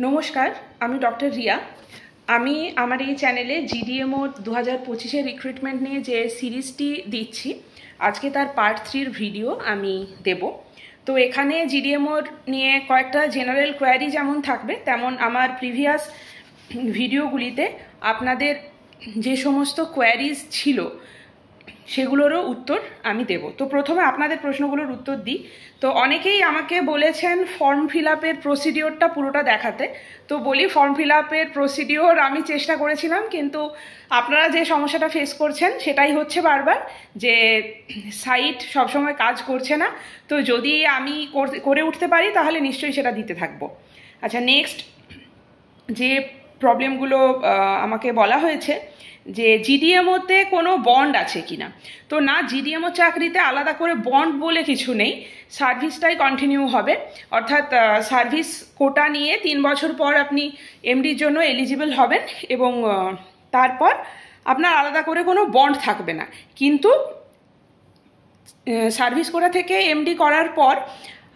নমস্কার, আমি ডক্টর রিয়া। আমি আমার এই চ্যানেলে জিডিএমও 2025-এর রিক্রুটমেন্ট নিয়ে যে সিরিজটি দিচ্ছি, আজকে তার পার্ট 3-র ভিডিও আমি দেব। তো এখানে জিডিএমওর নিয়ে কয়েকটা জেনারেল কোয়ারি যেমন থাকবে, তেমন আমার প্রিভিয়াস ভিডিওগুলিতে আপনাদের যে সমস্ত কোয়ারিজ ছিল সেগুলোরও উত্তর আমি দেব। তো প্রথমে আপনাদের প্রশ্নগুলোর উত্তর দিই। তো অনেকেই আমাকে বলেছেন ফর্ম ফিল আপের প্রসিডিওরটা পুরোটা দেখাতে। তো বলি, ফর্ম ফিল আপের প্রসিডিওর আমি চেষ্টা করেছিলাম, কিন্তু আপনারা যে সমস্যাটা ফেস করছেন সেটাই হচ্ছে বারবার, যে সাইট সবসময় কাজ করছে না। তো যদি আমি করে উঠতে পারি তাহলে নিশ্চয়ই সেটা দিতে থাকবো। আচ্ছা, নেক্সট যে প্রবলেমগুলো আমাকে বলা হয়েছে যে জিডিএমওতে কোনো বন্ড আছে কিনা। তো না, জিডিএমও চাকরিতে আলাদা করে বন্ড বলে কিছু নেই, সার্ভিসটাই কন্টিনিউ হবে। অর্থাৎ সার্ভিস কোটা নিয়ে 3 বছর পর আপনি এমডির জন্য এলিজিবল হবেন, এবং তারপর আপনার আলাদা করে কোনো বন্ড থাকবে না। কিন্তু সার্ভিস কোটা থেকে এমডি করার পর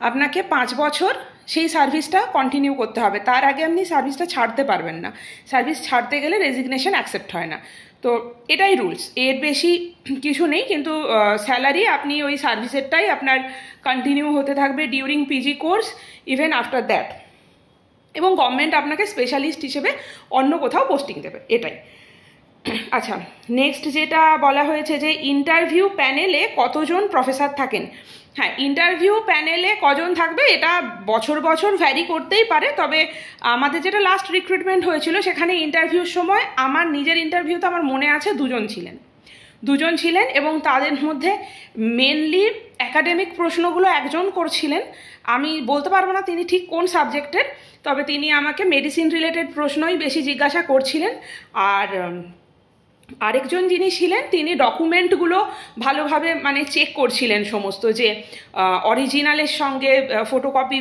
আপনাকে 5 বছর সেই সার্ভিসটা কন্টিনিউ করতে হবে, তার আগে আপনি সার্ভিসটা ছাড়তে পারবেন না। সার্ভিস ছাড়তে গেলে রেজিগনেশন অ্যাকসেপ্ট হয় না। তো এটাই রুলস, এর বেশি কিছু নেই। কিন্তু স্যালারি আপনি ওই সার্ভিসেরটাই আপনার কন্টিনিউ হতে থাকবে during PG course, even after that. এবং গভর্নমেন্ট আপনাকে স্পেশালিস্ট হিসেবে অন্য কোথাও পোস্টিং দেবে, এটাই। আচ্ছা, নেক্সট যেটা বলা হয়েছে যে ইন্টারভিউ প্যানেলে কতজন প্রফেসর থাকেন। হ্যাঁ, ইন্টারভিউ প্যানেলে কজন থাকবে এটা বছর বছর ভ্যারি করতেই পারে। তবে আমাদের যেটা লাস্ট রিক্রুটমেন্ট হয়েছিল সেখানে ইন্টারভিউর সময় আমার নিজের ইন্টারভিউতে আমার মনে আছে দুজন ছিলেন, এবং তাদের মধ্যে মেনলি অ্যাকাডেমিক প্রশ্নগুলো একজন করছিলেন। আমি বলতে পারবো না তিনি ঠিক কোন সাবজেক্টের, তবে তিনি আমাকে মেডিসিন রিলেটেড প্রশ্নই বেশি জিজ্ঞাসা করছিলেন। আর আরেকজন যিনি ছিলেন তিনি ডকুমেন্টগুলো ভালোভাবে চেক করছিলেন সমস্ত, যে অরিজিনালের সঙ্গে ফটোকপি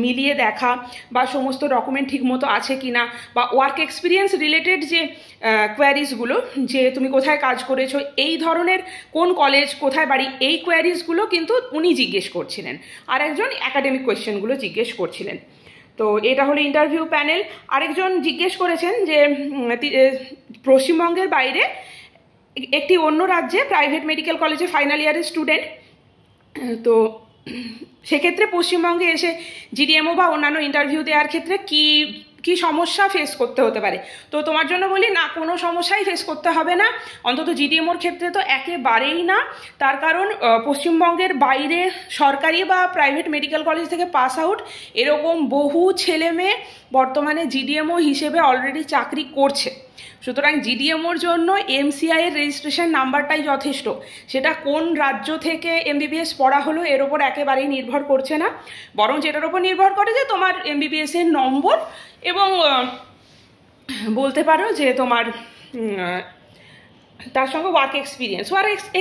মিলিয়ে দেখা, বা সমস্ত ডকুমেন্ট ঠিকমতো আছে কিনা, বা ওয়ার্ক এক্সপিরিয়েন্স রিলেটেড যে কোয়ারিজগুলো, যে তুমি কোথায় কাজ করেছো, এই ধরনের কোন কলেজ, কোথায় বাড়ি, এই কোয়ারিজগুলো কিন্তু উনি জিজ্ঞেস করছিলেন, আর একজন অ্যাকাডেমিক কোয়েশ্চেনগুলো জিজ্ঞেস করছিলেন। তো এটা হলো ইন্টারভিউ প্যানেল। আরেকজন জিজ্ঞেস করেছেন যে পশ্চিমবঙ্গের বাইরে একটি অন্য রাজ্যে প্রাইভেট মেডিকেল কলেজে ফাইনাল ইয়ারের স্টুডেন্ট, তো সেক্ষেত্রে পশ্চিমবঙ্গে এসে জিডিএমও বা অন্যান্য ইন্টারভিউ দেওয়ার ক্ষেত্রে কি সমস্যা ফেস করতে হতে পারে। তো তোমার জন্য বলি, না, কোনো সমস্যাই ফেস করতে হবে না, অন্তত জিডিএমওর ক্ষেত্রে তো একেবারেই না। তার কারণ পশ্চিমবঙ্গের বাইরে সরকারি বা প্রাইভেট মেডিকেল কলেজ থেকে পাস আউট এরকম বহু ছেলে মেয়ে বর্তমানে জিডিএমও হিসেবে অলরেডি চাকরি করছে। সুতরাং জিডিএমওর জন্য এমসিআই এর রেজিস্ট্রেশন নাম্বারটাই যথেষ্ট। সেটা কোন রাজ্য থেকে এমবিবিএস পড়া হলো এর ওপর একেবারেই নির্ভর করছে না, বরং যেটার ওপর নির্ভর করে যে তোমার এমবিবিএস এর নম্বর, এবং বলতে পারো যে তোমার তার সঙ্গে ওয়ার্ক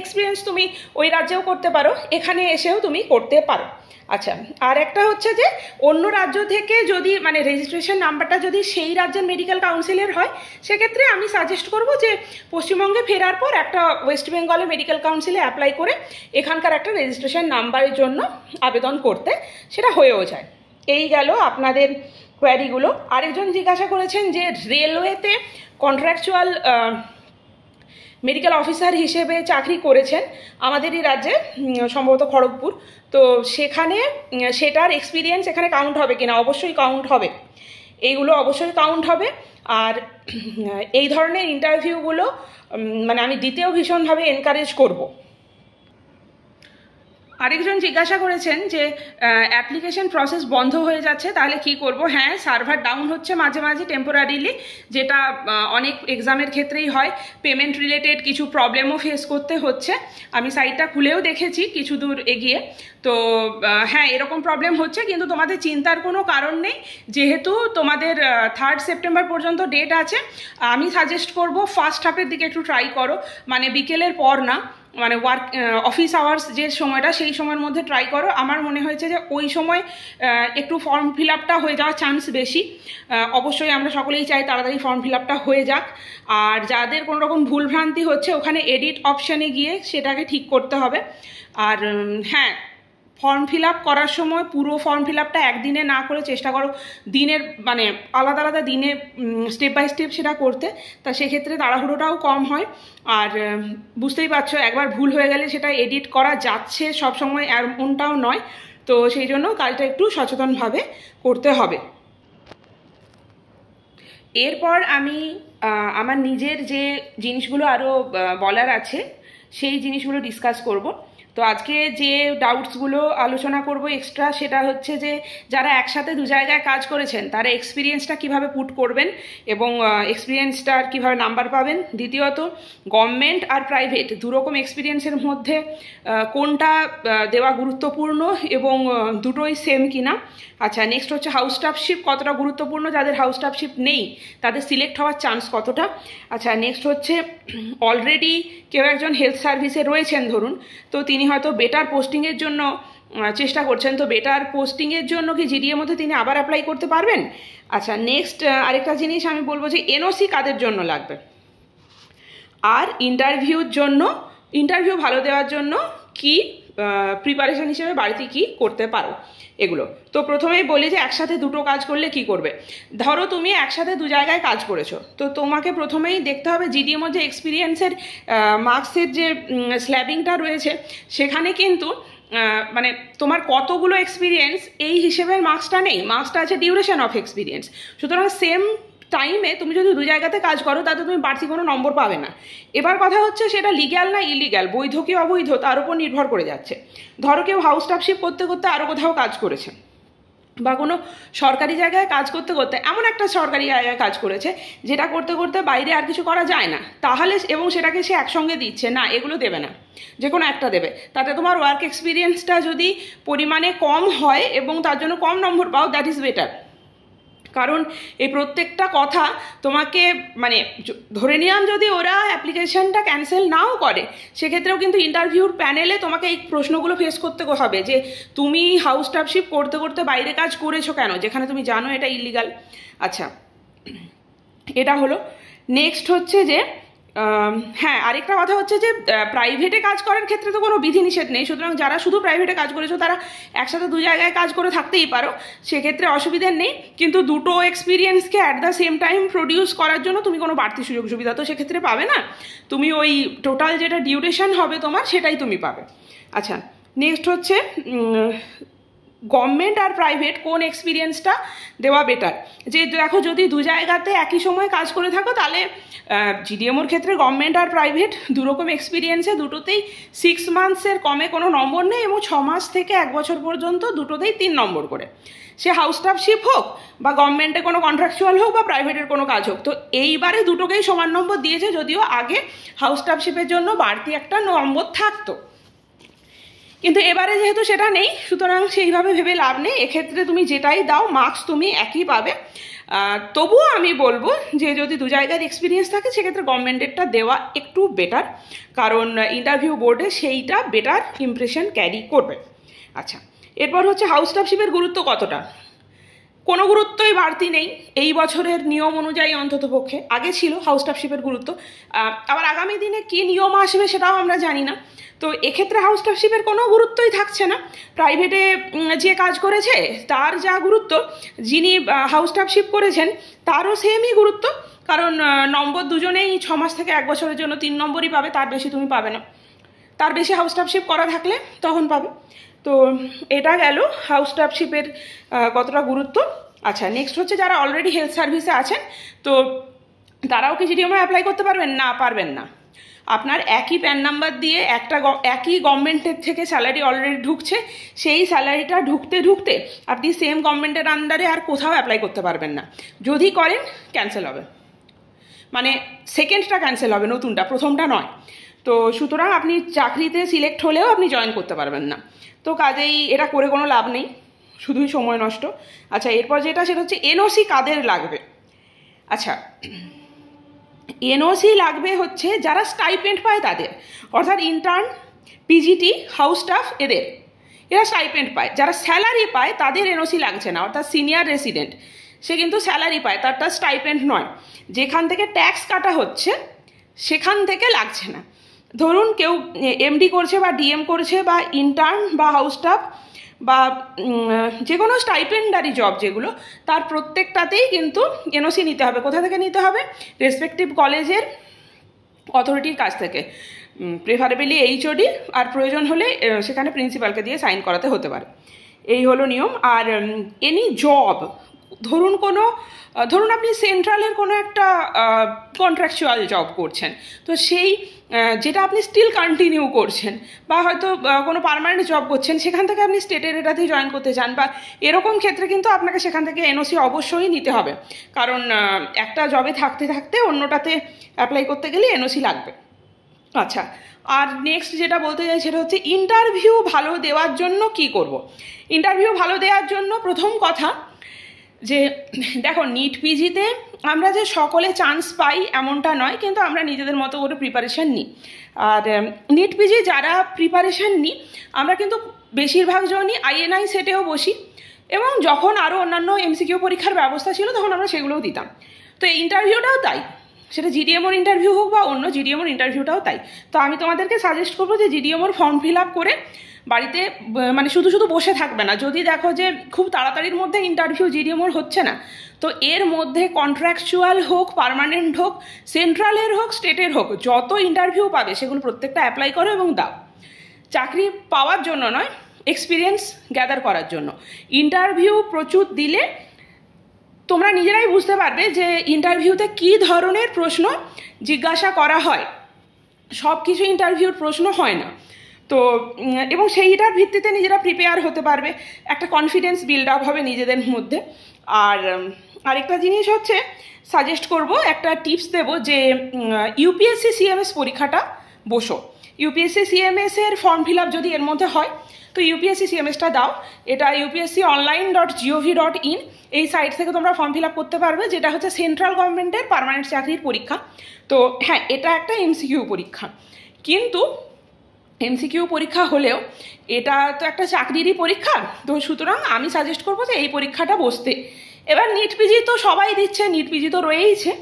এক্সপিরিয়েন্স তুমি ওই রাজ্যেও করতে পারো, এখানে এসেও তুমি করতে পারো। আচ্ছা, আর একটা হচ্ছে যে অন্য রাজ্য থেকে যদি রেজিস্ট্রেশন নাম্বারটা যদি সেই রাজ্যের মেডিকেল কাউন্সিলের হয়, সেক্ষেত্রে আমি সাজেস্ট করব যে পশ্চিমবঙ্গে ফেরার পর একটা ওয়েস্ট বেঙ্গলে মেডিকেল কাউন্সিলে অ্যাপ্লাই করে এখানকার একটা রেজিস্ট্রেশন নাম্বারের জন্য আবেদন করতে, সেটা হয়েও যায়। এই গেল আপনাদের কোয়ারিগুলো। আরেকজন জিজ্ঞাসা করেছেন যে রেলওয়েতে কন্ট্রাকচুয়াল মেডিকেল অফিসার হিসেবে চাকরি করেছেন আমাদেরই রাজ্যে, সম্ভবত খড়গপুর। তো সেখানে সেটার এক্সপিরিয়েন্স এখানে কাউন্ট হবে কিনা। অবশ্যই কাউন্ট হবে, এইগুলো অবশ্যই কাউন্ট হবে। আর এই ধরনের ইন্টারভিউগুলো আমি দিতেও ভীষণভাবে এনকারেজ করব। আরেকজন জিজ্ঞাসা করেছেন যে অ্যাপ্লিকেশন প্রসেস বন্ধ হয়ে যাচ্ছে, তাহলে কি করব। হ্যাঁ, সার্ভার ডাউন হচ্ছে মাঝে মাঝে টেম্পোরারিলি, যেটা অনেক এক্সামের ক্ষেত্রেই হয়। পেমেন্ট রিলেটেড কিছু প্রবলেমও ফেস করতে হচ্ছে, আমি সাইটটা খুলেও দেখেছি কিছু দূর এগিয়ে। তো হ্যাঁ, এরকম প্রবলেম হচ্ছে, কিন্তু তোমাদের চিন্তার কোনো কারণ নেই। যেহেতু তোমাদের 3 সেপ্টেম্বর পর্যন্ত ডেট আছে, আমি সাজেস্ট করব ফার্স্ট হাফের দিকে একটু ট্রাই করো, বিকেলের পর না, ওয়ার্ক অফিস আওয়ার্স যে সময়টা, সেই সময়ের মধ্যে ট্রাই করো। আমার মনে হয়েছে যে ওই সময় একটু ফর্ম ফিল আপটা হয়ে যাওয়ার চান্স বেশি। অবশ্যই আমরা সকলেই চাই তাড়াতাড়ি ফর্ম ফিল আপটা হয়ে যাক। আর যাদের কোনো রকম ভুলভ্রান্তি হচ্ছে, ওখানে এডিট অপশানে গিয়ে সেটাকে ঠিক করতে হবে। আর হ্যাঁ, ফর্ম ফিল আপ করার সময় পুরো ফর্ম ফিল আপটা একদিনে না করে চেষ্টা করো দিনের মানে আলাদা আলাদা দিনে স্টেপ বাই স্টেপ সেটা করতে, তা সেক্ষেত্রে তাড়াহুড়োটাও কম হয়। আর বুঝতেই পারছো একবার ভুল হয়ে গেলে সেটা এডিট করা যাচ্ছে সবসময় এমনটাও নয়, তো সেই জন্য কাজটা একটু সচেতনভাবে করতে হবে। এরপর আমি আমার নিজের যে জিনিসগুলো আরও বলার আছে সেই জিনিসগুলো ডিসকাস করব। তো আজকে যে ডাউটসগুলো আলোচনা করব এক্সট্রা সেটা হচ্ছে যে যারা একসাথে দু জায়গায় কাজ করেছেন তারা এক্সপিরিয়েন্সটা কিভাবে পুট করবেন এবং এক্সপিরিয়েন্সটার কিভাবে নাম্বার পাবেন। দ্বিতীয়ত গভর্নমেন্ট আর প্রাইভেট দুরকম এক্সপিরিয়েন্সের মধ্যে কোনটা দেওয়া গুরুত্বপূর্ণ এবং দুটোই সেম কিনা। আচ্ছা, নেক্সট হচ্ছে হাউস স্টাফশিপ কতটা গুরুত্বপূর্ণ, যাদের হাউস স্টাফশিপ নেই তাদের সিলেক্ট হওয়ার চান্স কতটা। আচ্ছা, নেক্সট হচ্ছে অলরেডি কেউ একজন হেলথ সার্ভিসে রয়েছেন ধরুন, তো তিনি হয়তো বেটার পোস্টিংয়ের জন্য চেষ্টা করছেন, তো বেটার পোস্টিংয়ের জন্য কি জিডিএর মধ্যে তিনি আবার অ্যাপ্লাই করতে পারবেন। আচ্ছা, নেক্সট আরেকটা জিনিস আমি বলবো যে এনওসি কাদের জন্য লাগবে, আর ইন্টারভিউ ভালো দেওয়ার জন্য কি প্রিপারেশন হিসেবে বাড়িতে কি করতে পারো এগুলো। তো প্রথমেই বলি যে একসাথে দুটো কাজ করলে কি করবে। ধরো তুমি একসাথে দু জায়গায় কাজ করেছো, তো তোমাকে প্রথমেই দেখতে হবে জিডিএর মধ্যে এক্সপিরিয়েন্সের মার্কসের যে স্ল্যাবিংটা রয়েছে সেখানে কিন্তু মানে তোমার কতগুলো এক্সপিরিয়েন্স এই হিসেবের মার্কসটা নেই, মার্কসটা আছে ডিউরেশন অফ এক্সপিরিয়েন্স। সুতরাং সেম টাইমে তুমি যদি দু জায়গাতে কাজ করো তাতে তুমি বাড়তি কোনো নম্বর পাবে না। এবার কথা হচ্ছে সেটা লিগ্যাল না ইলিগ্যাল, বৈধ কি অবৈধ তার উপর নির্ভর করে যাচ্ছে। ধরো কেউ হাউস স্টাফশিপ করতে করতে আরও কোথাও কাজ করেছে বা কোনো সরকারি জায়গায় কাজ করতে করতে এমন একটা সরকারি জায়গায় কাজ করেছে যেটা করতে করতে বাইরে আর কিছু করা যায় না, তাহলে এবং সেটাকে সে একসঙ্গে দিচ্ছে না, এগুলো দেবে না, যে কোনো একটা দেবে। তাতে তোমার ওয়ার্ক এক্সপিরিয়েন্সটা যদি পরিমাণে কম হয় এবং তার জন্য কম নম্বর পাও, দ্যাট ইজ বেটার। কারণ এই প্রত্যেকটা কথা তোমাকে মানে ধরে নিলাম যদি ওরা অ্যাপ্লিকেশনটা ক্যান্সেল নাও করে সেক্ষেত্রেও কিন্তু ইন্টারভিউর প্যানেলে তোমাকে এই প্রশ্নগুলো ফেস করতে হবে যে তুমি হাউস স্টাফশিপ করতে করতে বাইরে কাজ করেছো কেন, যেখানে তুমি জানো এটা ইলিগাল। আচ্ছা, এটা হলো। নেক্সট হচ্ছে যে হ্যাঁ, আরেকটা কথা হচ্ছে যে প্রাইভেটে কাজ করার ক্ষেত্রে তো কোনো বিধিনিষেধ নেই, সুতরাং যারা শুধু প্রাইভেটে কাজ করেছো তারা একসাথে দু জায়গায় কাজ করে থাকতেই পারো, সেক্ষেত্রে অসুবিধা নেই। কিন্তু দুটো এক্সপিরিয়েন্সকে at the same time produce করার জন্য তুমি কোনো বাড়তি সুযোগ সুবিধা তো সেক্ষেত্রে পাবে না, তুমি ওই টোটাল যেটা ডিউরেশন হবে তোমার সেটাই তুমি পাবে। আচ্ছা, নেক্সট হচ্ছে গভর্নমেন্ট আর প্রাইভেট কোন এক্সপিরিয়েন্সটা দেওয়া বেটার। যে দেখো যদি দু জায়গাতে একই সময় কাজ করে থাকো তাহলে জিডিএমওর ক্ষেত্রে গভর্নমেন্ট আর প্রাইভেট দুরকম এক্সপিরিয়েন্সে দুটোতেই 6 মান্থসের কমে কোনো নম্বর নেই এবং 6 মাস থেকে 1 বছর পর্যন্ত দুটোতেই 3 নম্বর করে, সে হাউস স্টাফশিপ হোক বা গভর্নমেন্টে কোনো কন্ট্রাকচুয়াল হোক বা প্রাইভেটের কোনো কাজ হোক। তো এইবারে দুটোকেই সমান নম্বর দিয়েছে, যদিও আগে হাউস স্টাফশিপের জন্য বাড়তি একটা নম্বর থাকতো, কিন্তু এবারে যেহেতু সেটা নেই সুতরাং সেইভাবে ভেবে লাভ নেই। এক্ষেত্রে তুমি যেটাই দাও মার্কস তুমি একই পাবে। তবুও আমি বলবো যে যদি দু জায়গার এক্সপিরিয়েন্স থাকে সেক্ষেত্রে গভর্নমেন্টেরটা দেওয়া একটু বেটার, কারণ ইন্টারভিউ বোর্ডে সেইটা বেটার ইমপ্রেশন ক্যারি করবে। আচ্ছা, এরপর হচ্ছে হাউস স্টাফশিপের গুরুত্ব কতটা। কোনো গুরুত্বই বাড়তি নেই এই বছরের নিয়ম অনুযায়ী, অন্তত পক্ষে। আগে ছিল হাউস স্টাফশিপের গুরুত্ব, আবার আগামী দিনে কী নিয়ম আসবে সেটাও আমরা জানি না। তো এক্ষেত্রে হাউস স্টাফশিপের কোনো গুরুত্বই থাকছে না। প্রাইভেটে যে কাজ করেছে তার যা গুরুত্ব, যিনি হাউস স্টাফশিপ করেছেন তারও সেমই গুরুত্ব, কারণ নম্বর দুজনেই 6 মাস থেকে 1 বছরের জন্য 3 নম্বরই পাবে, তার বেশি তুমি পাবে না। তার বেশি হাউস স্টাফশিপ করা থাকলে তখন পাবে। তো এটা গেল হাউস স্টাফশিপের কতটা গুরুত্ব। আচ্ছা, নেক্সট হচ্ছে যারা অলরেডি হেলথ সার্ভিসে আছেন তো তারাও কি জিডিএমও অ্যাপ্লাই করতে পারবেন না? পারবেন না। আপনার একই প্যান নাম্বার দিয়ে একই গভর্নমেন্টের থেকে স্যালারি অলরেডি ঢুকছে, সেই স্যালারিটা ঢুকতে ঢুকতে আপনি সেম গভর্নমেন্টের আন্ডারে আর কোথাও অ্যাপ্লাই করতে পারবেন না। যদি করেন ক্যান্সেল হবে, মানে সেকেন্ডটা ক্যান্সেল হবে, নতুনটা, প্রথমটা নয়। তো সুতরাং আপনি চাকরিতে সিলেক্ট হলেও আপনি জয়েন করতে পারবেন না। তো কাজেই এটা করে কোনো লাভ নেই, শুধুই সময় নষ্ট। আচ্ছা, এরপর যেটা সেটা হচ্ছে এনওসি কাদের লাগবে। আচ্ছা, এনওসি লাগবে হচ্ছে যারা স্টাইপেন্ড পায় তাদের, অর্থাৎ ইন্টার্ন, পিজিটি, হাউস স্টাফ, এরা স্টাইপেন্ড পায়। যারা স্যালারি পায় তাদের এনওসি লাগছে না, অর্থাৎ সিনিয়র রেসিডেন্ট, সে কিন্তু স্যালারি পায়, তারটা স্টাইপেন্ড নয়। যেখান থেকে ট্যাক্স কাটা হচ্ছে সেখান থেকে লাগছে না। ধরুন কেউ এমডি করছে বা ডিএম করছে বা ইন্টার্ন বা হাউস স্টাফ বা যে কোনো স্টাইপেন্ডারি জব যেগুলো, তার প্রত্যেকটাতেই কিন্তু এনওসি নিতে হবে। কোথা থেকে নিতে হবে? রেসপেক্টিভ কলেজের অথরিটির কাছ থেকে, প্রেফারেবলি এইচওডি, আর প্রয়োজন হলে সেখানে প্রিন্সিপালকে দিয়ে সাইন করাতে হতে পারে। এই হলো নিয়ম। আর এনি জব, ধরুন আপনি সেন্ট্রালের কোনো একটা কন্ট্রাকচুয়াল জব করছেন, তো সেই যেটা আপনি স্টিল কন্টিনিউ করছেন, বা হয়তো কোনো পার্মানেন্ট জব করছেন, সেখান থেকে আপনি স্টেটের এটাতেই জয়েন করতে চান, বা এরকম ক্ষেত্রে কিন্তু আপনাকে সেখান থেকে এনওসি অবশ্যই নিতে হবে, কারণ একটা জবে থাকতে থাকতে অন্যটাতে অ্যাপ্লাই করতে গেলে এনওসি লাগবে। আচ্ছা, আর নেক্সট যেটা বলতে চাই সেটা হচ্ছে ইন্টারভিউ ভালো দেওয়ার জন্য কি করব। ইন্টারভিউ ভালো দেওয়ার জন্য প্রথম কথা যে দেখো, নিট পিজিতে আমরা যে সকলে চান্স পাই এমনটা নয়, কিন্তু আমরা নিজেদের মতো করে প্রিপারেশান নিই। আর নিট পিজি যারা প্রিপারেশান নিই, আমরা কিন্তু বেশিরভাগ জনই আইএনআই সেটেও বসি, এবং যখন আরও অন্যান্য এমসিকিউ পরীক্ষার ব্যবস্থা ছিল তখন আমরা সেগুলোও দিতাম। তো এই ইন্টারভিউটাও তাই, সেটা জিডিএমওর ইন্টারভিউ হোক বা অন্য জিডিএমওর ইন্টারভিউটাও তাই। তো আমি তোমাদেরকে সাজেস্ট করবো যে জিডিএমওর ফর্ম ফিল আপ করে বাড়িতে মানে শুধু শুধু বসে থাকবে না। যদি দেখো যে খুব তাড়াতাড়ির মধ্যে ইন্টারভিউ জিডিএমওর হচ্ছে না, তো এর মধ্যে কন্ট্রাকচুয়াল হোক, পার্মানেন্ট হোক, সেন্ট্রালের হোক, স্টেটের হোক, যত ইন্টারভিউ পাবে সেগুলো প্রত্যেকটা অ্যাপ্লাই করো এবং দাও। চাকরি পাওয়ার জন্য নয়, এক্সপিরিয়েন্স গ্যাদার করার জন্য। ইন্টারভিউ প্রচুর দিলে তোমরা নিজেরাই বুঝতে পারবে যে ইন্টারভিউতে কী ধরনের প্রশ্ন জিজ্ঞাসা করা হয়। সব কিছু ইন্টারভিউর প্রশ্ন হয় না, তো এবং সেইটার ভিত্তিতে নিজেরা প্রিপেয়ার হতে পারবে, একটা কনফিডেন্স বিল্ড আপ হবে নিজেদের মধ্যে। আর আরেকটা জিনিস হচ্ছে, সাজেস্ট করব, একটা টিপস দেবো যে ইউপিএসসি সিএমএস পরীক্ষাটা বসো। ইউপিএসসি সিএমএস এর ফর্ম ফিল আপ যদি এর মধ্যে হয়, তো ইউপিএসসি সিএমএসটা দাও। এটা upsconline.gov.in এই সাইট থেকে তোমরা ফর্ম ফিল আপ করতে পারবে, যেটা হচ্ছে সেন্ট্রাল গভর্নমেন্টের পার্মানেন্ট চাকরির পরীক্ষা। তো হ্যাঁ, এটা একটা এমসিকিউ পরীক্ষা, কিন্তু এমসিকিউ পরীক্ষা হলেও এটা তো একটা চাকরিরই পরীক্ষা, তো সুতরাং আমি সাজেস্ট করবো যে এই পরীক্ষাটা বসতে। এবার নিট পিজি তো সবাই দিচ্ছে, নিট পিজি তো রয়েইছে,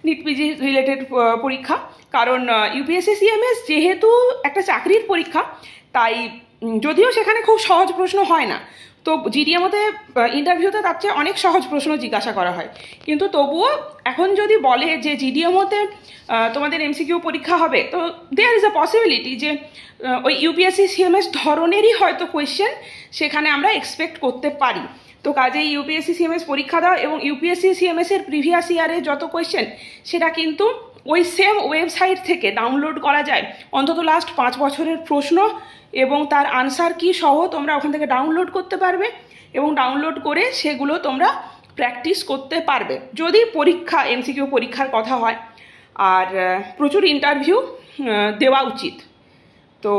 নিট পিজি রিলেটেড পরীক্ষা, কারণ ইউপিএসসি সিএমএস যেহেতু একটা চাকরির পরীক্ষা, তাই যদিও সেখানে খুব সহজ প্রশ্ন হয় না, তো জিডিএমওতে ইন্টারভিউতে তার চেয়ে অনেক সহজ প্রশ্ন জিজ্ঞাসা করা হয়, কিন্তু তবুও এখন যদি বলে যে জিডিএমওতে তোমাদের এমসিকিউ পরীক্ষা হবে, তো দেয়ার ইজ আ পসিবিলিটি যে ওই ইউপিএসসি সিএমএস ধরনেরই হয়তো কোয়েশ্চেন সেখানে আমরা এক্সপেক্ট করতে পারি। তো কাজেই ইউপিএসসি সিএমএস পরীক্ষা দাও, এবং ইউপিএসসি সিএমএস এর প্রিভিয়াস ইয়ারের যত কোয়েশ্চেন সেটা কিন্তু ওই সেম ওয়েবসাইট থেকে ডাউনলোড করা যায়। অন্তত লাস্ট 5 বছরের প্রশ্ন এবং তার আনসার কি সহ তোমরা ওখান থেকে ডাউনলোড করতে পারবে, এবং ডাউনলোড করে সেগুলো তোমরা প্র্যাকটিস করতে পারবে যদি পরীক্ষা এমসিকিউ পরীক্ষার কথা হয়। আর প্রচুর ইন্টারভিউ দেওয়া উচিত। তো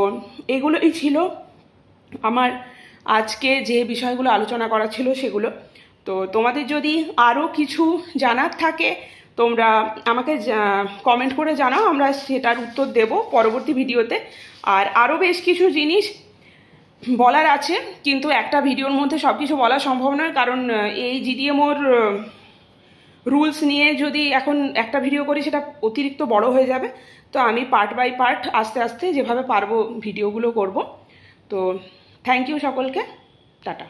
এগুলোই ছিল আমার আজকে যে বিষয়গুলো আলোচনা করা ছিল সেগুলো। তো তোমাদের যদি আরও কিছু জানার থাকে তোমরা আমাকে কমেন্ট করে জানাও, আমরা সেটার উত্তর দেব পরবর্তী ভিডিওতে। আর আরও বেশ কিছু জিনিস বলার আছে, কিন্তু একটা ভিডিওর মধ্যে সব কিছু বলা সম্ভব নয়, কারণ এই জিডিএমওর রুলস নিয়ে যদি এখন একটা ভিডিও করি সেটা অতিরিক্ত বড় হয়ে যাবে। তো আমি পার্ট বাই পার্ট আস্তে আস্তে যেভাবে পারবো ভিডিওগুলো করব। তো থ্যাংক ইউ সকলকে, টাটা।